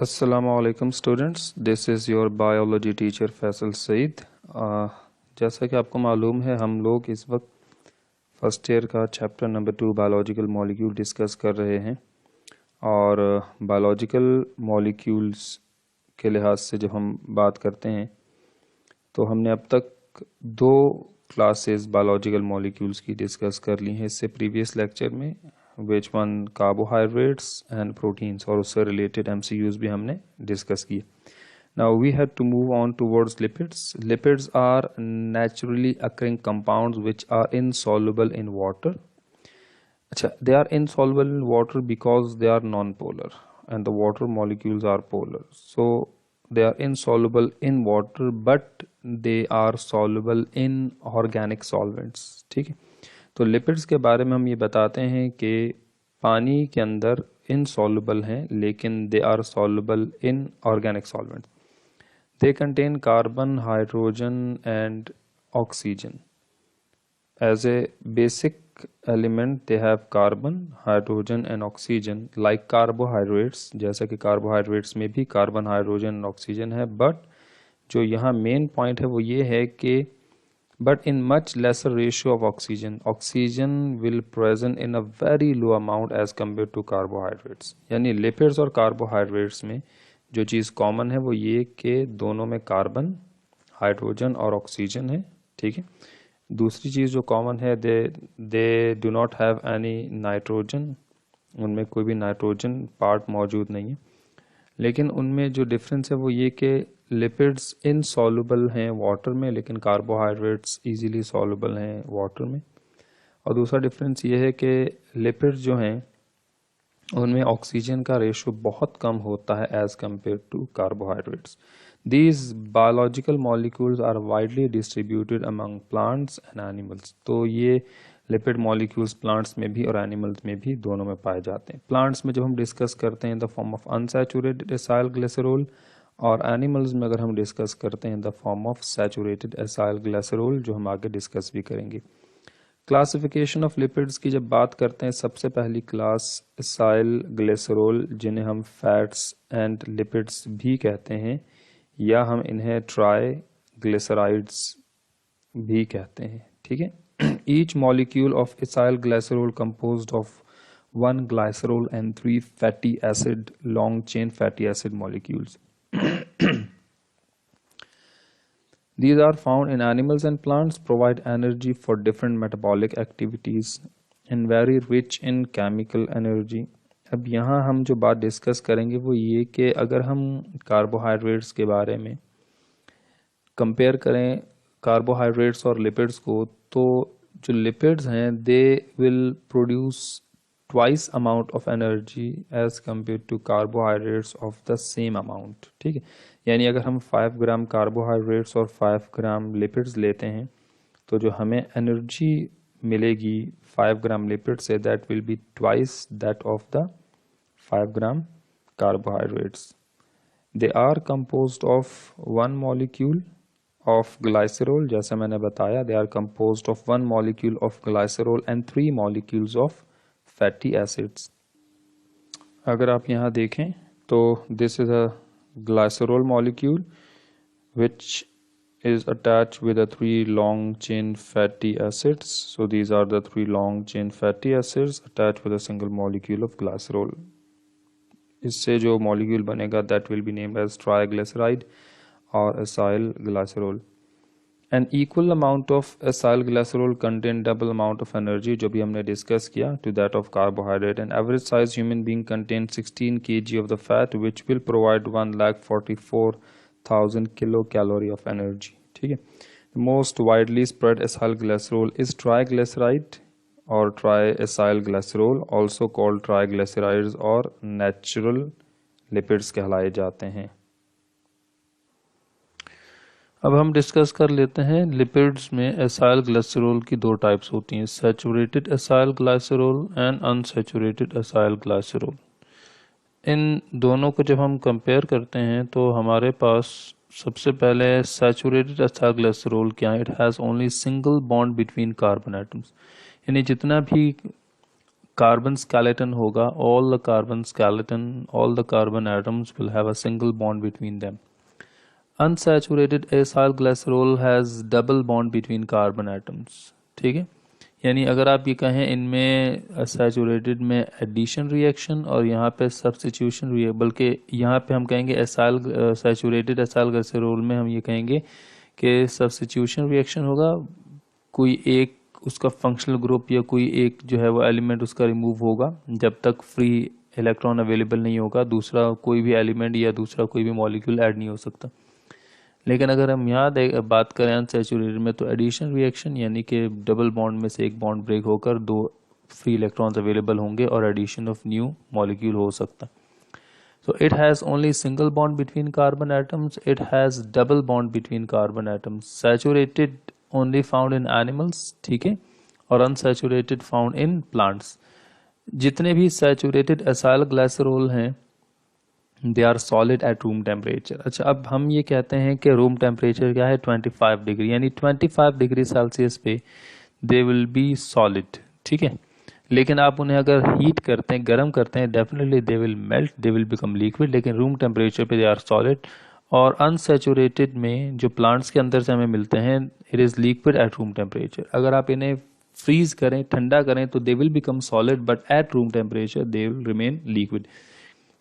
अस्सलामुअलैकुम students, this is your biology teacher Faisal Saeed. जैसा कि आपको मालूम है, हम लोग इस वक्त फर्स्ट ईयर का chapter number 2 biological molecule discuss कर रहे हैं। और बायोलॉजिकल मॉलिक्यूल्स के लिहाज से जब हम बात करते हैं तो हमने अब तक दो क्लासेस बायोलॉजिकल मॉलिक्यूल्स की डिस्कस कर ली हैं इससे प्रीवियस लेक्चर में, which one carbohydrates and proteins, और उससे रिलेटेड एमसीक्यूज भी हमने डिस्कस किए। Now we have to move on towards lipids. Lipids are naturally occurring compounds which are insoluble in water. अच्छा, they are insoluble in water because they are non-polar and the water molecules are polar. So they are insoluble in water but they are soluble in organic solvents. ठीक है, तो lipids के बारे में हम ये बताते हैं कि पानी के अंदर insoluble हैं लेकिन they are soluble in organic solvents. They contain carbon, hydrogen and oxygen. As a basic element they have carbon, hydrogen and oxygen like carbohydrates। जैसा कि carbohydrates में भी carbon, hydrogen and oxygen है, but जो यहाँ main point है वो ये है कि but in much lesser ratio of oxygen, oxygen will present in a very low amount as compared to carbohydrates। यानी lipids और carbohydrates में जो चीज़ common है वो ये कि दोनों में कार्बन, हाइड्रोजन और ऑक्सीजन है। ठीक है, दूसरी चीज़ जो कॉमन है, they do not have any nitrogen, उनमें कोई भी नाइट्रोजन पार्ट मौजूद नहीं है। लेकिन उनमें जो डिफरेंस है वो ये कि लिपिड्स इनसॉल्युबल हैं वाटर में लेकिन कार्बोहाइड्रेट्स इजीली सॉल्युबल हैं वाटर में। और दूसरा डिफरेंस ये है कि लिपिड्स जो हैं उनमें ऑक्सीजन का रेशो बहुत कम होता है as compare to carbohydrates. These biological molecules are widely distributed among plants and animals। तो ये लिपिड मॉलिक्यूल्स प्लांट्स में भी और एनिमल्स में भी दोनों में पाए जाते हैं। प्लांट्स में जब हम डिस्कस करते हैं the form of unsaturated acyl glycerol, और एनिमल्स में अगर हम डिस्कस करते हैं the form of saturated acyl glycerol, जो हम आगे डिस्कस भी करेंगे। क्लासिफिकेशन ऑफ लिपिड्स की जब बात करते हैं, सबसे पहली क्लास एसाइल ग्लिसरॉल, जिन्हें हम फैट्स एंड लिपिड्स भी कहते हैं या हम इन्हें ट्राइग्लिसराइड्स भी कहते हैं। ठीक है, each molecule of acyl glycerol composed of 1 glycerol and 3 fatty acid long chain fatty acid molecules. These are found in animals and plants, provide energy for different metabolic activities and very rich in chemical energy। अब यहाँ हम जो बात discuss करेंगे वो ये कि अगर हम कार्बोहाइड्रेट्स के बारे में कंपेयर करें कार्बोहाइड्रेट्स और लिपिड्स को, तो जो लिपिड्स हैं they will produce twice amount of energy as compare to carbohydrates of the same amount. ठीक है, यानी अगर हम 5 ग्राम कार्बोहाइड्रेट्स और 5 ग्राम लिपिड्स लेते हैं तो जो हमें एनर्जी मिलेगी 5 ग्राम लिपिड से, that will be twice that of the 5 gram carbohydrates. They are composed of 1 molecule of glycerol, जैसा मैंने बताया, they are composed of 1 molecule of glycerol and 3 molecules of fatty acids. अगर आप यहाँ देखें तो this is a glycerol molecule which is attached with the 3 long chain fatty acids। So these are the 3 long chain fatty acids attached with a single molecule of glycerol। इससे जो molecule बनेगा that will be named as triglyceride or acyl glycerol। An equal amount of acyl glycerol contain double amount of energy, जो भी हमने discuss किया, to that of carbohydrate। An average size human being contains 16 kg of the fat which will provide 1,44,000 kilocalorie of energy। ठीक है, the most widely spread acyl glycerol is triglyceride or triacyl glycerol, also called triglycerides और natural lipids कहलाए जाते हैं। अब हम discuss कर लेते हैं लिपिड्स में एसाइल ग्लिसरॉल की 2 टाइप्स होती हैं, saturated acyl glycerol and unsaturated acyl glycerol. इन दोनों को जब हम कंपेयर करते हैं तो हमारे पास सबसे पहले सैचुरेटेड एसाइल ग्लिसरॉल क्या है, it has only single bond between carbon atoms. यानी जितना भी कार्बन स्केलेटन होगा, all the carbon skeleton, all the carbon atoms will have a single bond between them. Unsaturated acyl glycerol has double bond between carbon atoms. ठीक है, यानी अगर आप ये कहें इनमें सैचुरेटेड में एडिशन रिएक्शन और यहाँ पे सब्स्टिट्यूशन रिएक्शन, बल्कि यहाँ पे हम कहेंगे एसाइल सैचुरेटेड एसाइल ग्लिसरॉल में हम ये कहेंगे कि सब्स्टिट्यूशन रिएक्शन होगा, कोई एक उसका फंक्शनल ग्रुप या कोई एक जो है वो एलिमेंट उसका रिमूव होगा जब तक फ्री इलेक्ट्रॉन अवेलेबल नहीं होगा, दूसरा कोई भी एलिमेंट या दूसरा कोई भी मॉलिक्यूल ऐड नहीं हो सकता। लेकिन अगर हम यहाँ बात करें अनसैचुरेटेड में, तो एडिशन रिएक्शन यानी कि डबल बॉन्ड में से एक बॉन्ड ब्रेक होकर दो फ्री इलेक्ट्रॉन्स अवेलेबल होंगे और एडिशन ऑफ न्यू मॉलिक्यूल हो सकता है। So it has only single bond between carbon atoms. It has double bond between carbon atoms. Saturated only found in animals, ठीक है, और unsaturated found in plants. जितने भी saturated acyl glycerol हैं they are solid at room temperature. अच्छा, अब हम ये कहते हैं कि रूम टेम्परेचर क्या है 25 डिग्री, यानी 25 डिग्री सेल्सियस पे दे विल बी सॉलिड। ठीक है, लेकिन आप उन्हें अगर हीट करते हैं, गर्म करते हैं, definitely they will melt, they will become liquid, लेकिन रूम टेम्परेचर पे दे आर सॉलिड। और अनसेचुरेटेड में जो प्लांट्स के अंदर से हमें मिलते हैं it is liquid at room temperature. अगर आप इन्हें फ्रीज करें, ठंडा करें, तो they will become solid, but at room temperature they will remain liquid.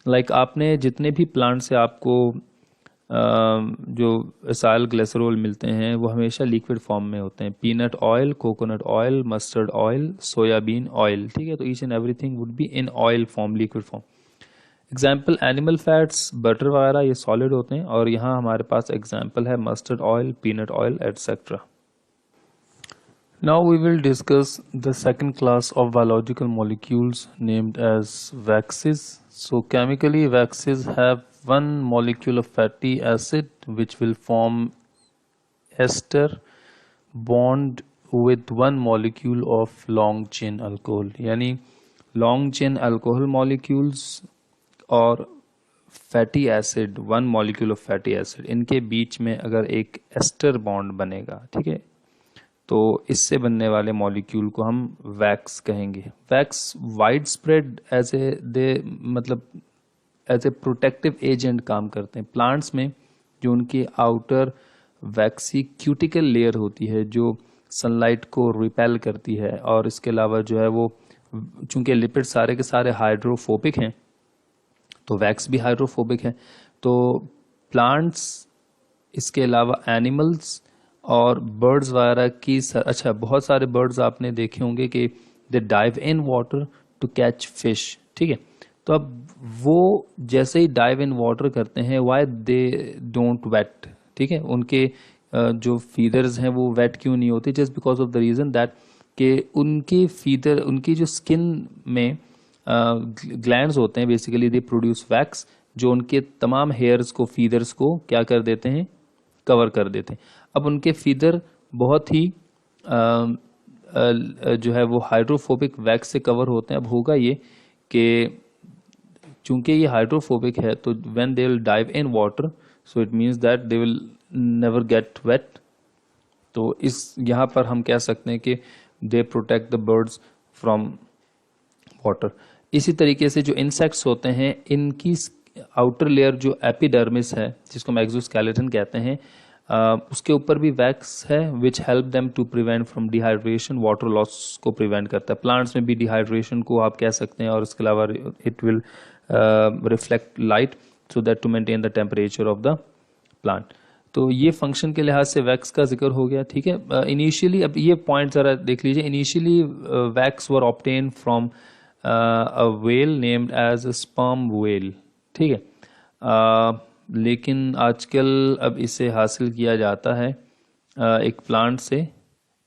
Like आपने जितने भी प्लांट से आपको जो एसाइल ग्लिसरॉल मिलते हैं वो हमेशा लिक्विड फॉर्म में होते हैं। Peanut oil, coconut oil, mustard oil, soybean oil, ठीक है, तो each and everything would be in oil form, liquid form. Example animal fats, butter वगैरह ये सॉलिड होते हैं, और यहाँ हमारे पास एग्जाम्पल है mustard oil, peanut oil etcetera. Now we will discuss the second class of biological molecules named as waxes. So chemically waxes have one molecule of fatty acid which will form ester bond with one molecule of long chain alcohol. यानी long chain alcohol molecules और fatty acid, one molecule of fatty acid, इनके बीच में अगर एक ester bond बनेगा, ठीक है, तो इससे बनने वाले मॉलिक्यूल को हम वैक्स कहेंगे। Wax wide spread as a protective agent काम करते हैं। प्लांट्स में जो उनकी आउटर वैक्सी क्यूटिकल लेयर होती है जो सनलाइट को रिपेल करती है, और इसके अलावा जो है वो चूंकि लिपिड सारे के सारे हाइड्रोफोबिक हैं तो वैक्स भी हाइड्रोफोबिक है। तो प्लांट्स, इसके अलावा एनिमल्स और बर्ड्स वगैरह की अच्छा, बहुत सारे बर्ड्स आपने देखे होंगे कि they dive in water to catch fish, ठीक है, तो अब वो जैसे ही डाइव इन वाटर करते हैं, वाई दे डोंट वेट, ठीक है, उनके जो फीदर्स हैं वो वेट क्यों नहीं होते, just because of the reason that कि उनके फीदर, उनकी जो स्किन में ग्लैंड्स होते हैं, बेसिकली दे प्रोड्यूस वैक्स जो उनके तमाम हेयर्स को, फीदर्स को क्या कर देते हैं, कवर कर देते हैं। अब उनके फीदर बहुत ही जो है वो हाइड्रोफोबिक वैक्स से कवर होते हैं। अब होगा ये कि चूंकि ये हाइड्रोफोबिक है तो when they will dive in water, so it means that they will never get wet. तो इस यहाँ पर हम कह सकते हैं कि they protect the birds from water. इसी तरीके से जो इंसेक्ट्स होते हैं, इनकी आउटर लेयर जो एपिडर्मिस है, जिसको हम एक्सोस्केलेटन कहते हैं, उसके ऊपर भी वैक्स है which help them to prevent from dehydration, water loss को प्रिवेंट करता है। प्लांट्स में भी डिहाइड्रेशन को आप कह सकते हैं, और इसके अलावा it will reflect light so that to maintain the temperature of the plant. तो ये फंक्शन के लिहाज से वैक्स का जिक्र हो गया, ठीक है। इनिशियली अब ये पॉइंट जरा देख लीजिए, initially wax were obtain from a whale named as a sperm whale, ठीक है, लेकिन आजकल अब इसे हासिल किया जाता है एक प्लांट से,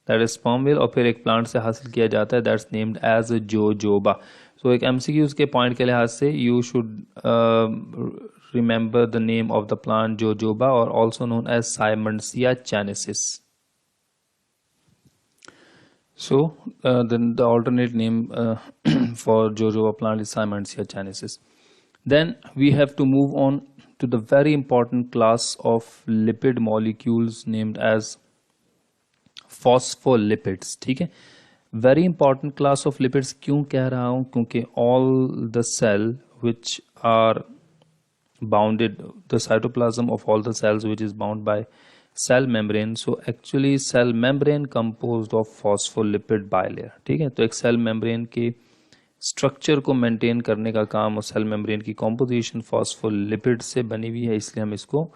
दैट इज स्पर्म व्हेल, और फिर एक प्लांट से हासिल किया जाता है that's named as jojoba. So एक एमसीक्यूज के पॉइंट के लिहाज से you should remember the name of the plant jojoba, और also known as Simmondsia chinensis. So then the alternate name for jojoba plant is Simonsia chinensis. Then we have to move on to the very important class of lipid molecules named as phospholipids, ठीक है। Very important class of lipids क्यों कह रहा हूं? क्योंकि all the cell which are bounded, the cytoplasm of all the cells which is bound by cell membrane. So actually cell membrane composed of phospholipid bilayer. ठीक है, तो एक cell membrane के स्ट्रक्चर को मेंटेन करने का काम और सेल मेम्ब्रेन की कॉम्पोजिशन फॉस्फोलिपिड से बनी हुई है, इसलिए हम इसको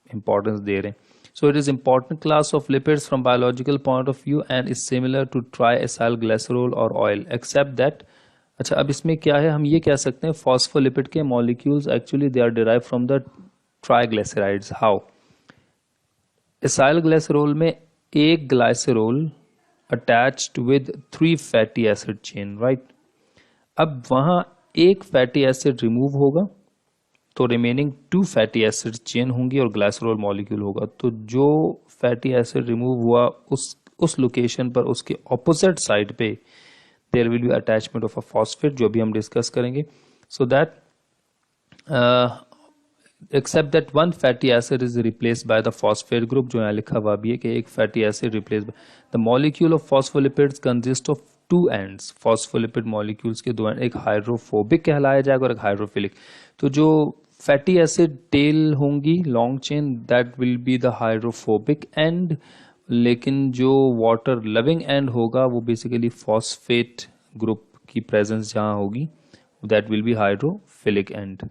इंपॉर्टेंस दे रहे हैं. So it is important class of lipids from biological point of view and is similar to triacylglycerol or oil except that. अच्छा, अब इसमें क्या है, हम ये कह सकते हैं फॉस्फोलिपिड के molecules actually they are derive from the triglycerides. How? Acyl glycerol में एक glycerol attached with 3 fatty acid chain, right. अब वहां एक फैटी एसिड रिमूव होगा तो रिमेनिंग 2 फैटी एसिड चेन होंगी और ग्लाइसरॉल मॉलिक्यूल होगा. तो जो फैटी एसिड रिमूव हुआ उस लोकेशन पर, उसके ऑपोजिट साइड पे there will be attachment of a phosphate, जो भी हम डिस्कस करेंगे. so that except that one fatty acid is replaced by the phosphate group, जो यहाँ लिखा हुआ भी है कि एक fatty acid replaced by the molecule of phospholipids consist of 2 ends. phospholipid molecules के 2 एंड, एक हाइड्रोफोबिक कहलाया जाएगा और एक हाइड्रोफिलिक. तो जो फैटी एसिड टेल होंगी long chain, that will be the hydrophobic end, लेकिन जो वाटर लविंग एंड होगा वो बेसिकली फॉस्फेट ग्रुप की प्रेजेंस जहां होगी, that will be hydrophilic end.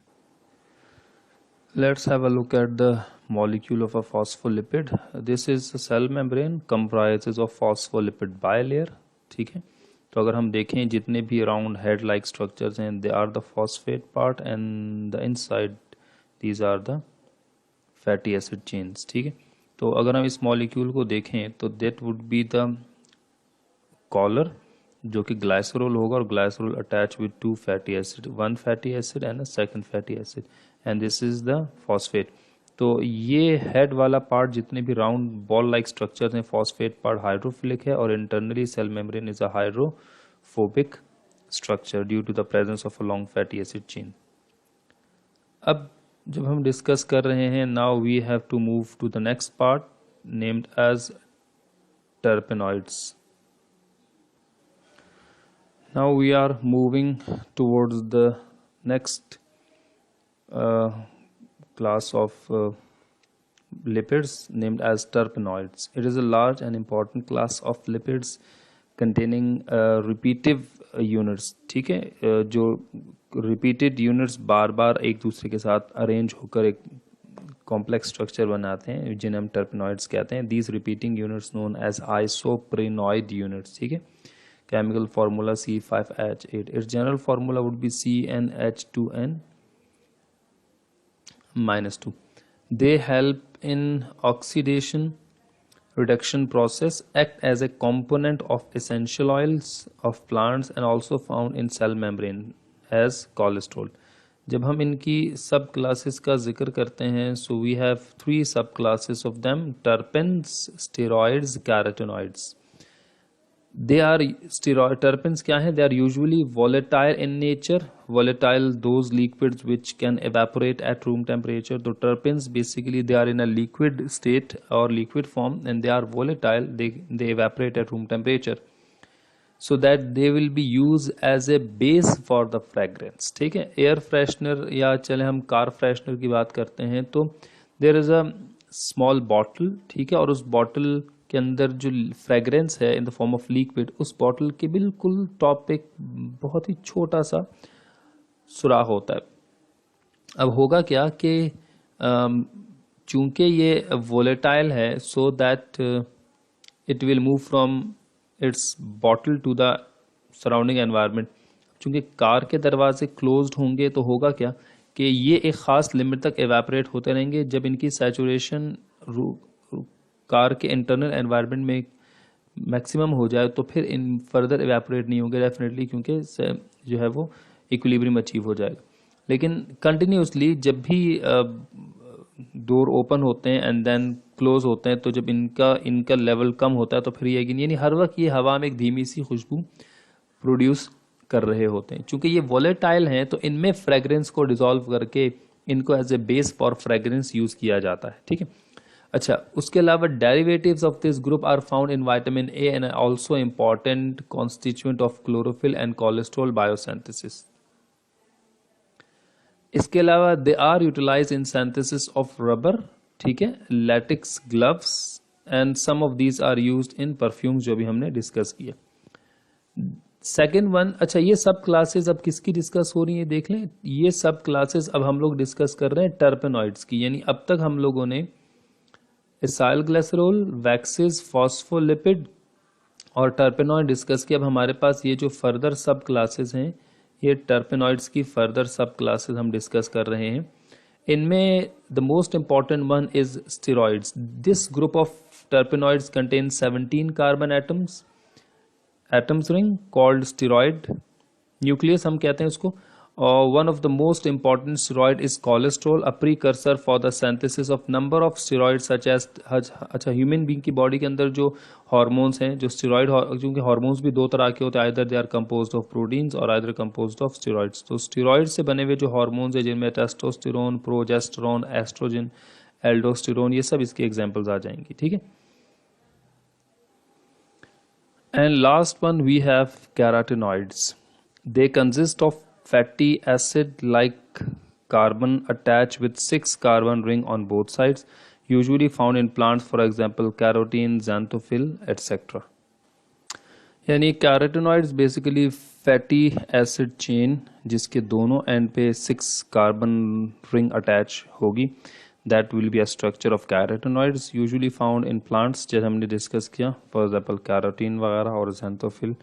Let's have a look at the molecule of a phospholipid. This is cell membrane comprises of phospholipid bilayer. ठीक है, तो अगर हम देखें जितने भी अराउंड हेड लाइक स्ट्रक्चर्स हैं, they are the phosphate part and the inside these are the fatty acid chains. ठीक है, तो अगर हम इस मॉलिक्यूल को देखें तो that would be the collar, जो कि ग्लाइसरॉल होगा और glycerol attach with 2 fatty acid, 1 fatty acid and a second fatty acid, and this is the phosphate. तो ये हेड वाला पार्ट जितने भी राउंड बॉल लाइक स्ट्रक्चर हैं, फॉस्फेट पार्ट हाइड्रोफिलिक है और internally cell membrane is a hydrophobic structure due to the presence of a long fatty acid chain. अब जब हम डिस्कस कर रहे हैं, now we have to move to the next part named as terpenoids. Now we are moving towards the next class of lipids named as terpenoids. It is a large and important class of lipids containing repeative units. ठीक है, जो repeated units बार बार एक दूसरे के साथ arrange होकर एक complex structure बनाते हैं, जिन्हें हम टर्पेनॉइड्स कहते हैं. These repeating units known as isoprenoid units. ठीक है, chemical formula C5H8. Its general formula would be CnH2n -2. They help in oxidation reduction process, act as a component of essential oils of plants and also found in cell membrane as cholesterol. जब हम इनकी सब classes का जिक्र करते हैं, so we have 3 सब classes of them: terpenes, steroids, carotenoids. They are terpenes क्या है? They are usually volatile in nature. Volatile, those liquids which can evaporate at room temperature. So terpenes basically they are in a liquid state or liquid form and they are volatile. They evaporate at room temperature. So that they will be used as a base for the fragrance. ठीक है, air freshener या चले हम car freshener की बात करते हैं, तो there is a small bottle. ठीक है, और उस बॉटल के अंदर जो फ्रेग्रेंस है in the form of liquid, उस बॉटल के बिल्कुल टॉप पे बहुत ही छोटा सा सुराख होता है. अब होगा क्या कि चूंकि ये वोलेटाइल है, so that it will move from its bottle to the surrounding environment. चूंकि कार के दरवाजे क्लोज्ड होंगे तो होगा क्या कि ये एक ख़ास लिमिट तक एवेपोरेट होते रहेंगे. जब इनकी सैचुरेशन कार के इंटरनल एनवायरनमेंट में मैक्सिमम हो जाए तो फिर इन फर्दर एवेपोरेट नहीं होंगे डेफिनेटली, क्योंकि जो है वो इक्विलिब्रियम अचीव हो जाएगा. लेकिन कंटिन्यूसली जब भी डोर ओपन होते हैं एंड देन क्लोज होते हैं, तो जब इनका लेवल कम होता है तो फिर ये यानी हर वक्त ये हवा में एक धीमी सी खुशबू प्रोड्यूस कर रहे होते हैं. चूंकि ये वोलेटाइल हैं तो इनमें फ्रेग्रेंस को डिसॉल्व करके इनको as a base for fragrance use किया जाता है. ठीक है, अच्छा, उसके अलावा derivatives of this group are found in vitamin A and also important constituent of chlorophyll and cholesterol biosynthesis. इसके अलावा they are utilize in synthesis of rubber, ठीक है, latex gloves and some of these are used in perfumes, जो भी हमने discuss किया। Second one, अच्छा ये सब क्लासेस अब किसकी डिस्कस हो रही है देख लें। ये सब क्लासेस अब हम लोग डिस्कस कर रहे हैं टर्पेनॉइड्स की, यानी अब तक हम लोगों ने एसाइल ग्लिसरॉल, वैक्सेस, फॉस्फोलिपिड और टर्पेनॉइड डिस्कस किया। अब हमारे पास ये जो फर्दर सब क्लासेस हैं, ये टर्पेनॉइड्स की फर्दर सब क्लासेस हम डिस्कस कर रहे हैं। इनमें the most important one is steroids. This group of terpenoids contain 17 carbon atoms ring called steroid nucleus हम कहते हैं उसको। और one of the most important steroid is cholesterol, a precursor for the synthesis of number of steroid such as. अच्छा, human being की body के अंदर जो हार्मोन्स हैं, जो स्टेरॉइड, क्योंकि हार्मोन्स भी दो तरह के होते हैं, either they are composed of proteins और आइदर कंपोज्ड ऑफ स्टेरॉइड्स। तो स्टेरॉइड से बने हुए जो हार्मोन्स हैं, जिनमें टेस्टोस्टेरोन, प्रोजेस्टेरोन, एस्ट्रोजन, एल्डोस्टेरोन, ये सब इसके एग्जाम्पल्स आ जाएंगी, ठीक है। And last one we have carotenoids. They consist of fatty acid like carbon attached with 6 carbon ring on both sides, usually found in plants, for example carotene, xanthophyll, etc. यानी carotenoids basically fatty acid chain जिसके दोनों and पे 6 carbon ring attach होगी, that will be a structure of carotenoids usually found in plants, जैसे हमने discuss किया, for example carotene वगैरह और xanthophyll.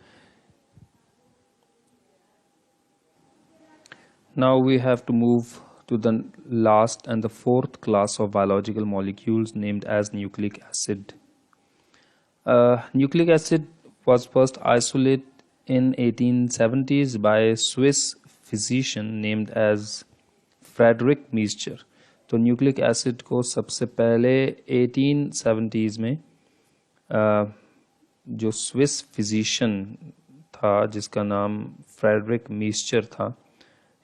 Now we have to move to the last and the fourth class of biological molecules named as nucleic acid. Nucleic acid was first isolated in 1870s by a Swiss physician named as Frederick Miescher. तो nucleic acid को सबसे पहले 1870s में जो Swiss physician था जिसका नाम Friedrich Miescher था,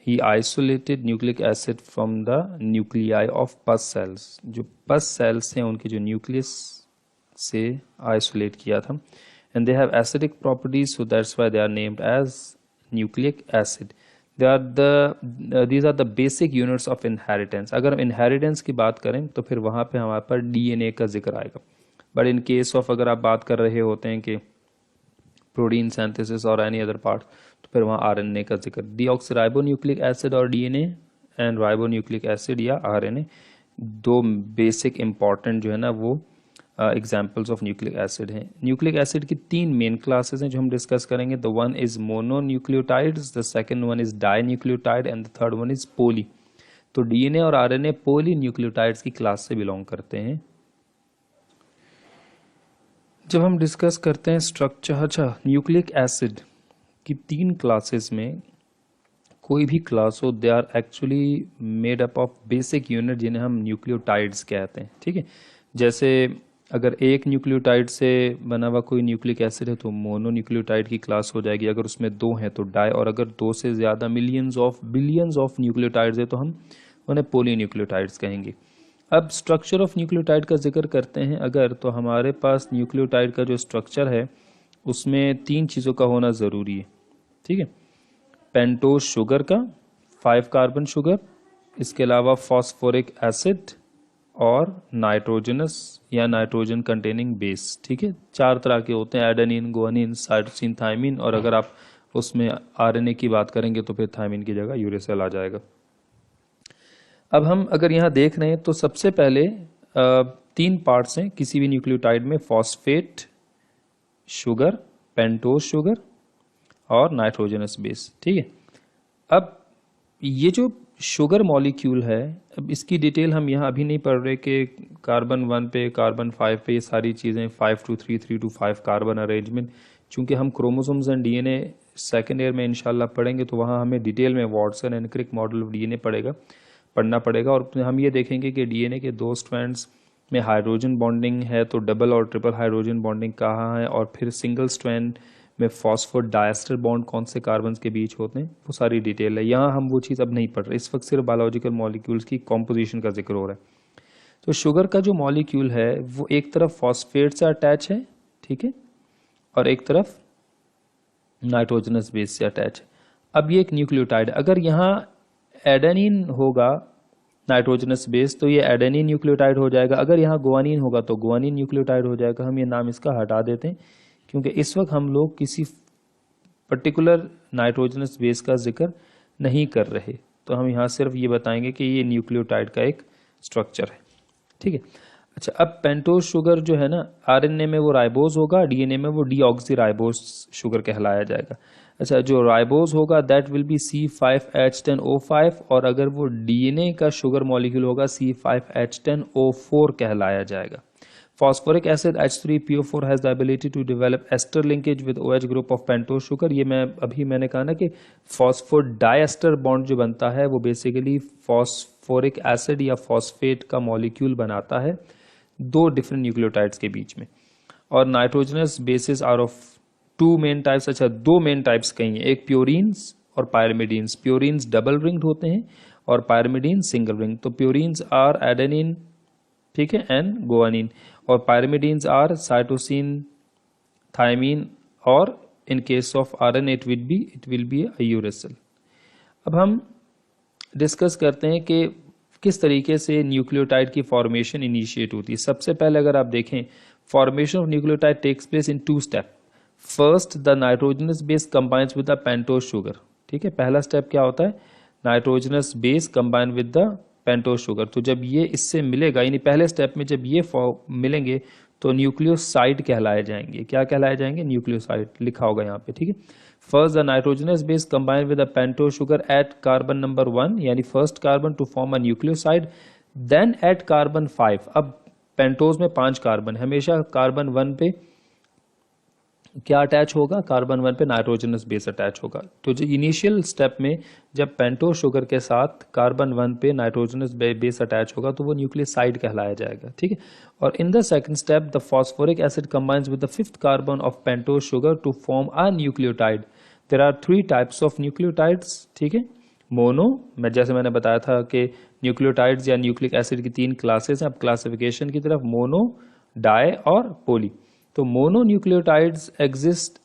he isolated nucleic acid from the nuclei of pus cells. जो पस सेल्स हैं उनके जो न्यूक्लियस से आइसोलेट किया था, and they have acidic properties, so that's why they are named as nucleic acid. these are the basic units of inheritance. अगर हम inheritance की बात करें तो फिर वहाँ पे हमारे पर DNA का जिक्र आएगा, बट इन केस ऑफ अगर आप बात कर रहे होते हैं कि प्रोटीन सिंथेसिस और एनी अदर पार्ट, तो फिर वहाँ RNA का जिक्र। डीऑक्सीराइबोन्यूक्लिक एसिड और DNA एंड राइबोन्यूक्लिक एसिड या RNA, दो बेसिक इंपॉर्टेंट जो है ना वो एग्जाम्पल्स ऑफ न्यूक्लिक एसिड हैं। न्यूक्लिक एसिड की 3 मेन क्लासेस हैं जो हम डिस्कस करेंगे। The one is mononucleotides, the second one is dinucleotide and the third one is poly. तो डीएनए और आरएनए पोली न्यूक्लियोटाइड्स की क्लास से बिलोंग करते हैं। जब हम डिस्कस करते हैं स्ट्रक्चर, अच्छा न्यूक्लिक एसिड की 3 क्लासेस में कोई भी क्लास हो, they are actually made up of basic unit जिन्हें हम न्यूक्लियोटाइड्स कहते हैं, ठीक है। जैसे अगर एक न्यूक्लियोटाइड से बना हुआ कोई न्यूक्लिक एसिड है तो मोनोन्यूक्लियोटाइड की क्लास हो जाएगी, अगर उसमें 2 हैं तो डाई, और अगर 2 से ज़्यादा बिलियंस ऑफ न्यूक्लियोटाइड्स है तो हम उन्हें पोलीन्यूक्लियोटाइड्स कहेंगे। अब स्ट्रक्चर ऑफ न्यूक्लियोटाइड का जिक्र करते हैं अगर, तो हमारे पास न्यूक्लियोटाइड का जो स्ट्रक्चर है उसमें 3 चीज़ों का होना ज़रूरी है, ठीक है। पेंटोज शुगर का 5 कार्बन शुगर, इसके अलावा फॉस्फोरिक एसिड और नाइट्रोजनस या नाइट्रोजन कंटेनिंग बेस, ठीक है। 4 तरह के होते हैं, एडेनिन, गुआनिन, साइटोसिन, थायमिन, और अगर आप उसमें आरएनए की बात करेंगे तो फिर थायमिन की जगह यूरेसिल आ जाएगा। अब हम अगर यहाँ देख रहे हैं तो सबसे पहले 3 पार्ट्स हैं किसी भी न्यूक्लियोटाइड में, फॉस्फेट शुगर, पेंटोज शुगर और नाइट्रोजनस बेस, ठीक है। अब ये जो शुगर मॉलिक्यूल है, अब इसकी डिटेल हम यहाँ अभी नहीं पढ़ रहे कि कार्बन 1 पे, कार्बन 5 पे, ये सारी चीज़ें 5 to 3, 3 to 5 कार्बन अरेंजमेंट, चूँकि हम chromosomes and DNA second year में इंशाल्लाह पढ़ेंगे तो वहाँ हमें डिटेल में Watson and Crick model of DNA पढ़ना पड़ेगा, और हम ये देखेंगे कि डीएनए के 2 स्ट्रैंड्स में हाइड्रोजन बॉन्डिंग है तो डबल और ट्रिपल हाइड्रोजन बॉन्डिंग कहाँ है, और फिर सिंगल स्ट्रैंड में फॉस्फोर डायस्टर बॉन्ड कौन से कार्बन के बीच होते हैं, वो सारी डिटेल है। यहाँ हम वो चीज़ अब नहीं पढ़ रहे, इस वक्त सिर्फ बायोलॉजिकल मॉलिक्यूल्स की कॉम्पोजिशन का जिक्र हो रहा है। तो शुगर का जो मॉलिक्यूल है वो एक तरफ फॉस्फेट से अटैच है, ठीक है, और एक तरफ नाइट्रोजनस बेस से अटैच है। अब ये एक न्यूक्लियोटाइड, अगर यहाँ एडेनिन होगा नाइट्रोजनस बेस तो ये एडेनिन न्यूक्लियोटाइड हो जाएगा, अगर यहाँ गुआनिन होगा तो गुआनिन न्यूक्लियोटाइड हो जाएगा। हम ये नाम इसका हटा देते हैं क्योंकि इस वक्त हम लोग किसी पर्टिकुलर नाइट्रोजनस बेस का जिक्र नहीं कर रहे, तो हम यहाँ सिर्फ ये बताएंगे कि ये न्यूक्लियोटाइड का एक स्ट्रक्चर है, ठीक है। अच्छा, अब पेंटोज शुगर जो है ना, आरएनए में वो राइबोज होगा, डीएनए में वो डीऑक्सी राइबोज शुगर कहलाया जाएगा। अच्छा, जो राइबोज होगा दैट विल बी C5H10O5, और अगर वो डीएनए का शुगर मॉलिक्यूल होगा C5H10O4 कहलाया जाएगा। Phosphoric acid H3PO4 has the ability to develop ester linkage with OH group of pentose sugar। ये मैंने कहा ना कि फॉस्फोडाइएस्टर बॉन्ड जो बनता है वो बेसिकली फॉस्फोरिक एसिड या फॉस्फेट का मॉलिक्यूल बनाता है दो डिफरेंट न्यूक्लियोटाइड्स के बीच में। और nitrogenous bases are of two main types. अच्छा, दो मेन टाइप्स कही हैं, एक प्योरीन्स और पायरिमिडीन्स। प्योरीन्स डबल रिंग्ड होते हैं और पायरिमिडीन सिंगल रिंग। तो प्योरीन्स आर एडेनिन, ठीक है, एंड गुआनिन, और पायरिमिडीन्स आर साइटोसिन, थायमीन, और in case of RNA it will be a uracil. अब हम डिस्कस करते हैं कि किस तरीके से न्यूक्लियोटाइड की फॉर्मेशन इनिशिएट होती है। सबसे पहले अगर आप देखें, formation of nucleotide takes place in two step. First, the nitrogenous base combines with the pentose sugar, ठीक है। पहला स्टेप क्या होता है, nitrogenous base combine with the pentose sugar. तो जब ये इससे मिलेगा, यानी पहले स्टेप में जब ये मिलेंगे तो न्यूक्लियोसाइड कहलाए जाएंगे। क्या कहलाए जाएंगे, न्यूक्लियोसाइड, लिखा होगा यहाँ पे, ठीक है। First, the nitrogenous base combine with the pentose sugar at carbon number 1, यानी first carbon to form a nucleoside, then at carbon 5। अब पेंटोज में 5 कार्बन, हमेशा कार्बन 1 पे क्या अटैच होगा, कार्बन 1 पे नाइट्रोजनस बेस अटैच होगा। तो जो इनिशियल स्टेप में जब पेंटोज शुगर के साथ कार्बन 1 पे नाइट्रोजनस बेस अटैच होगा तो वो न्यूक्लियोसाइड कहलाया जाएगा, ठीक है। और in the second step, the phosphoric acid combines with the 5th carbon of pentose sugar to form a nucleotide. There are 3 types of nucleotides, ठीक है। मोनो, जैसे मैंने बताया था कि न्यूक्लियोटाइड्स या न्यूक्लिक एसिड की 3 क्लासेस हैं। अब क्लासिफिकेशन की तरफ, मोनो, डाई और पोली। तो mononucleotides exist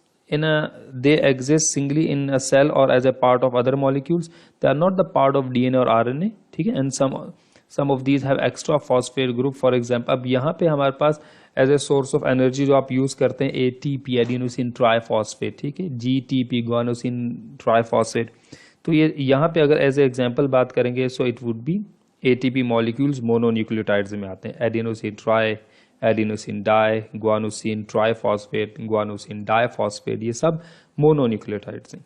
they exist singly in a cell or as a part of other molecules. They are not the part of DNA or RNA, ठीक है। And some of these have extra phosphate group, for example। अब यहाँ पे हमारे पास as a source of energy जो आप use करते हैं ATP, एडिनोसिन ट्राइफॉस्फेट, ठीक है, GTP, गुआनोसिन ट्राइफॉस्फेट। तो ये यहाँ पे अगर एज ए एग्जाम्पल बात करेंगे so it would be ATP molecules mononucleotides में आते हैं। Adenosine tri, adenosine di, guanosine triphosphate, guanosine diphosphate, ये सब मोनोन्यूक्लियोटाइड्स हैं।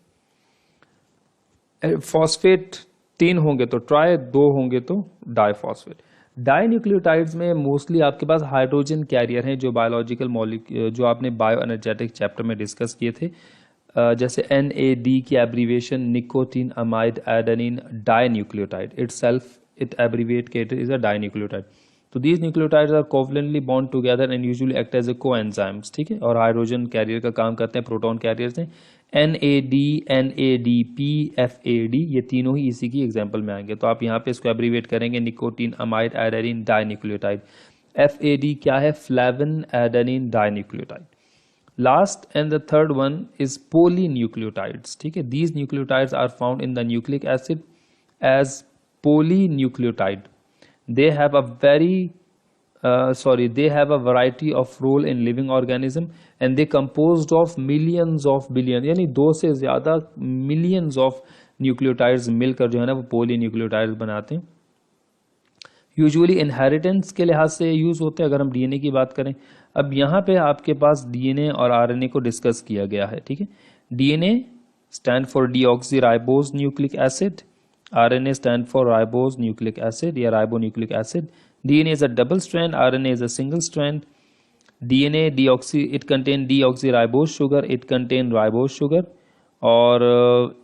फॉस्फेट 3 होंगे तो ट्राई, 2 होंगे तो डाइफॉस्फेट। डाई न्यूक्लियोटाइड्स में मोस्टली आपके पास हाइड्रोजन कैरियर हैं जो बायोलॉजिकल मॉलिक्यूल जो आपने बायो एनर्जेटिक चैप्टर में डिस्कस किए थे, जैसे NAD की abbreviation nicotine amide adenine di nucleotide, it abbreviate के it is a di nucleotide. तो these nucleotides are covalently bond together and usually act as a coenzymes, ठीक है, और हाइड्रोजन कैरियर का काम करते हैं, प्रोटॉन कैरियर्स हैं। NAD, NADP, FAD, ये तीनों ही इसी की एग्जांपल में आएंगे। तो आप यहाँ पे इसको एब्रीविएट करेंगे nicotine amide adenine di nucleotide. FAD क्या है, flavin adenine di nucleotide. Last and the third one is polynucleotides, ठीक है। These nucleotides are found in the nucleic acid as polynucleotide. They have a they have a variety of role in living organism and they composed of millions of billion, यानी 2 से ज़्यादा millions of nucleotides मिलकर जो है ना वो polynucleotides बनाते हैं। यूजुअली इनहेरिटेंस के लिहाज से यूज़ होते हैं अगर हम डीएनए की बात करें। अब यहाँ पे आपके पास डीएनए और आरएनए को डिस्कस किया गया है, ठीक है। DNA stand for deoxy ribose nucleic acid, RNA stand for ribose nucleic acid या ribonucleic acid. DNA is a double strand, RNA is a single strand. DNA deoxy, it contain deoxy ribose sugar, it contain ribose sugar. और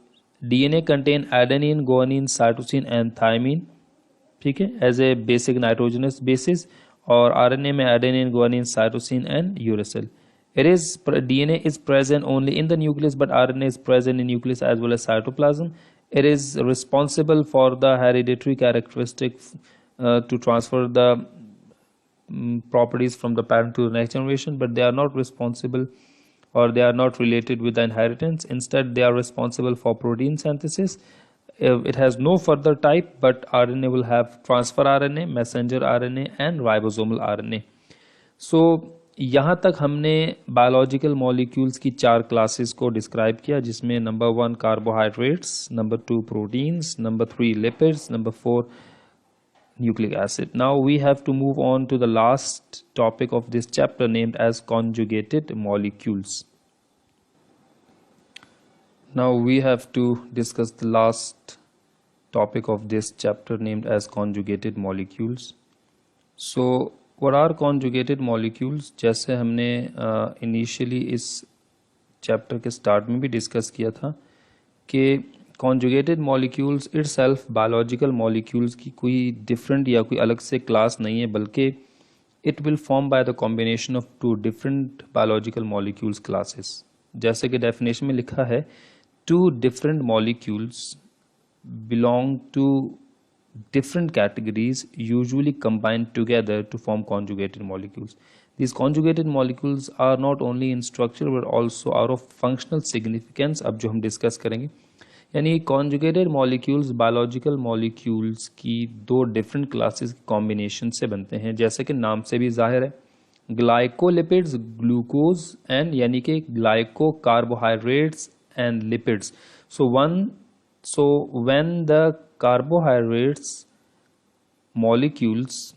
DNA contain adenine, guanine, cytosine and thymine, ठीक है, as a basic nitrogenous bases. और RNA में adenine, guanine, cytosine and uracil. It is DNA is present only in the nucleus, but RNA is present in nucleus as well as cytoplasm. It is responsible for the hereditary characteristic to transfer the properties from the parent to the next generation, but they are not responsible or they are not related with the inheritance. Instead, they are responsible for protein synthesis. It has no further type, but RNA will have transfer RNA, messenger RNA and ribosomal RNA. सो यहाँ तक हमने biological molecules की 4 classes को describe किया, जिसमें number 1 carbohydrates, number 2 proteins, number 3 lipids, number 4 nucleic acid. Now we have to move on to the last topic of this chapter named as conjugated molecules. Now we have to discuss the last topic of this chapter named as conjugated molecules. So what are conjugated molecules? जैसे हमने initially इस chapter के start में भी discuss किया था कि conjugated molecules itself biological molecules की कोई different या कोई अलग से class नहीं है, बल्कि it will form by the combination of 2 different biological molecules classes. जैसे कि definition में लिखा है, 2 different molecules belong to different categories usually combined together to form conjugated molecules. These conjugated molecules are not only in structure but also are of functional significance. अब जो हम discuss करेंगे, यानी conjugated molecules biological molecules की 2 different classes combination से बनते हैं, जैसे कि नाम से भी जाहिर है, glycolipids, glucose and यानी कि glyco carbohydrates and lipids. So when the carbohydrates molecules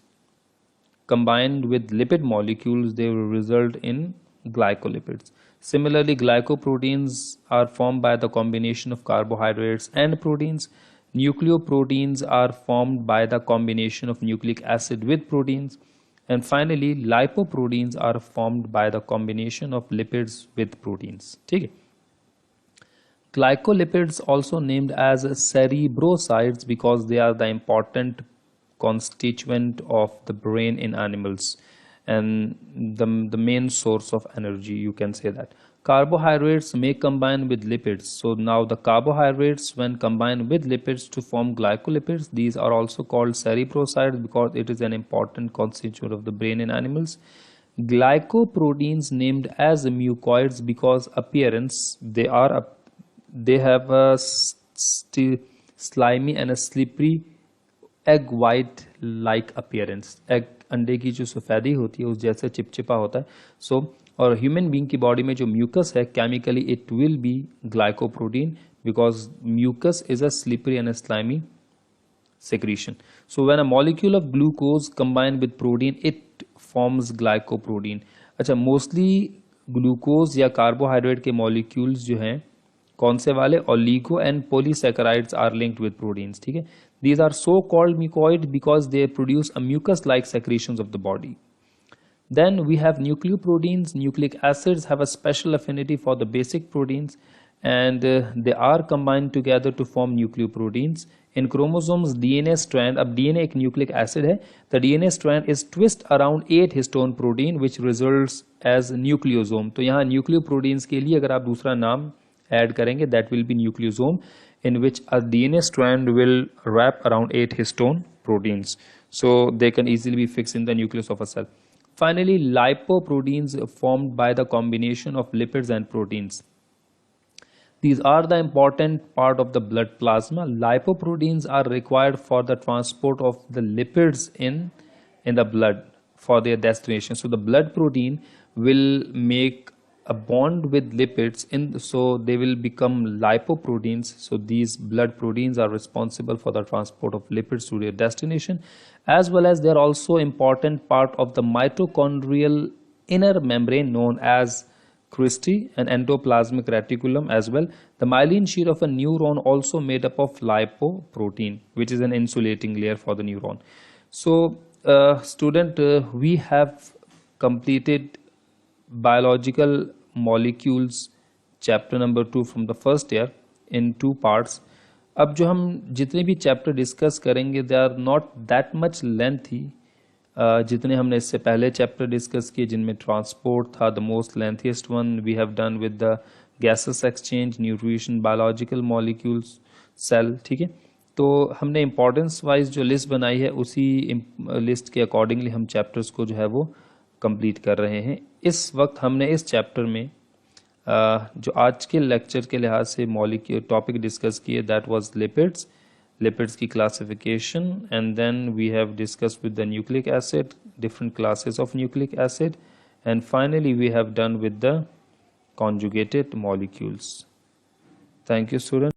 combined with lipid molecules, they will result in glycolipids. Similarly, glycoproteins are formed by the combination of carbohydrates and proteins. Nucleoproteins are formed by the combination of nucleic acid with proteins. And finally, lipoproteins are formed by the combination of lipids with proteins. ठीक है? Glycolipids, also named as cerebrosides, because they are the important constituent of the brain in animals and the main source of energy, you can say that. Carbohydrates may combine with lipids. So now the carbohydrates, when combined with lipids to form glycolipids, these are also called cerebrosides because it is an important constituent of the brain in animals. Glycoproteins, named as mucoids because appearance, they have a slimy and a slippery egg white like appearance. Egg अंडे की जो सफेदी होती है उस जैसे चिपचिपा होता है. So और ह्यूमन बीइंग की बॉडी में जो म्यूकस है, chemically it will be glycoprotein because mucus is a slippery and a slimy secretion. So when a molecule of glucose combined with protein, it forms glycoprotein. अच्छा, mostly glucose या carbohydrate के molecules जो हैं कौन से वाले, oligo and polysaccharides are linked with proteins. ठीक है, these are so called mucoid because they produce a mucus like secretions of the body. Then we have nucleoproteins. Nucleic acids have a special affinity for the basic proteins and they are combined together to form nucleoproteins. In chromosomes DNA strand, अब DNA एक nucleic acid है, the DNA strand is twist around 8 histone protein which results as nucleosome. तो यहाँ nucleoproteins के लिए अगर आप दूसरा नाम ऐड करेंगे, that will be nucleosome, in which a DNA strand will wrap around 8 histone proteins. So they can easily be fixed in the nucleus of a cell. Finally, lipoproteins formed by the combination of lipids and proteins. These are the important part of the blood plasma. Lipoproteins are required for the transport of the lipids in the blood for their destination. So the blood protein will make a bond with lipids so they will become lipoproteins. So these blood proteins are responsible for the transport of lipids to their destination, as well as they are also important part of the mitochondrial inner membrane known as cristae and endoplasmic reticulum as well. The myelin sheet of a neuron also made up of lipoprotein, which is an insulating layer for the neuron. So we have completed biological molecules chapter number 2 from the first year in 2 parts. अब जो हम जितने भी chapter discuss करेंगे they are not that much lengthy जितने हमने इससे पहले चैप्टर डिस्कस किए, जिनमें ट्रांसपोर्ट था the most lengthiest one we have done with the gaseous exchange, nutrition, biological molecules, cell. ठीक है, तो हमने इम्पोर्टेंस वाइज जो लिस्ट बनाई है उसी लिस्ट के अकॉर्डिंगली हम चैप्टर्स को जो है वो कंप्लीट कर रहे हैं। इस वक्त हमने इस चैप्टर में जो आज के लेक्चर के लिहाज से मॉलिक्यूल टॉपिक डिस्कस किए, दैट वाज लिपिड्स की classification, and then we have discussed with the nucleic acid, different classes of nucleic acid, and finally we have done with the conjugated molecules. Thank you, students.